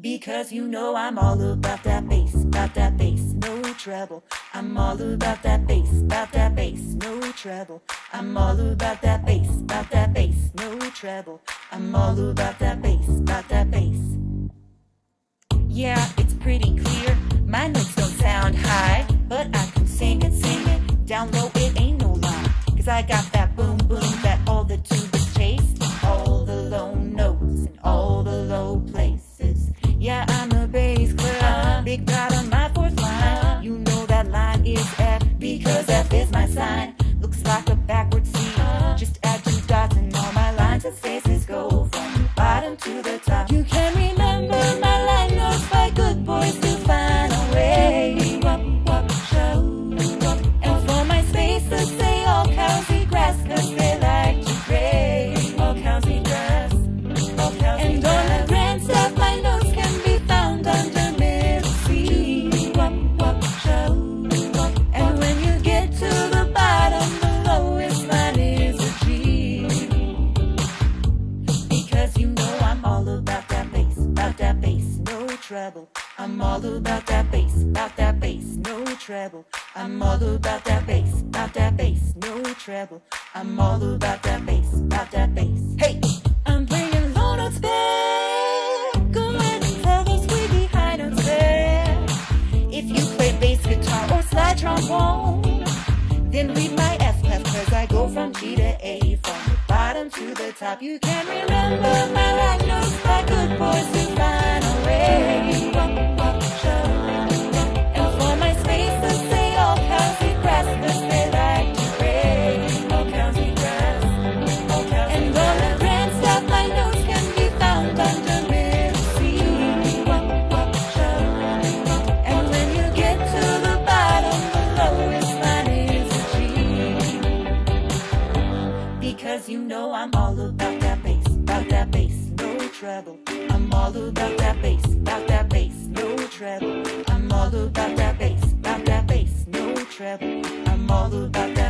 Because you know I'm all about that bass, no treble. I'm all about that bass, no treble. I'm all about that bass, no treble. I'm all about that bass. Yeah, it's pretty clear, my notes don't sound high, but I can sing it, down low it ain't no lie. Cause I got that boom boom that all the tubas chase, all the low notes and all the low places. Yeah, I'm a bass clef, big dot on my fourth line. You know that line is F, because F is my sign. Looks like a backward C, just add 2 dots and all my lines and spaces go from the bottom to the top. You can remember my line notes by good boys to find a way. And for my spaces say all cows eat grass, cause they like to graze. All cows eat grass, all cows eat grass. And on the grand stuff my notes can be found under middle C. And when you get to the bottom, the lowest line is a G. Because you know I'm all about that bass, no treble. I'm all about that bass, no treble. I'm all about that bass, no treble. I'm all about that bass. Hey, I'm bringing low notes back. Go ahead and tell the squeaky high notes there. If you play bass guitar or slide trombone, then read my F clef, cause I go from G to A, from the bottom to the top. You can remember my line notes by good boys who find a way. And for my spaces say all cows eat grass, cause they like to graze. All cows eat grass, all cows eat grass. And all the grand stuff my notes can be found under middle C. And when you get to the bottom, the lowest line is a G. Because you know I'm all about that bass, no treble. I'm all about that bass, no treble. I'm all about that bass, no treble. I'm all about that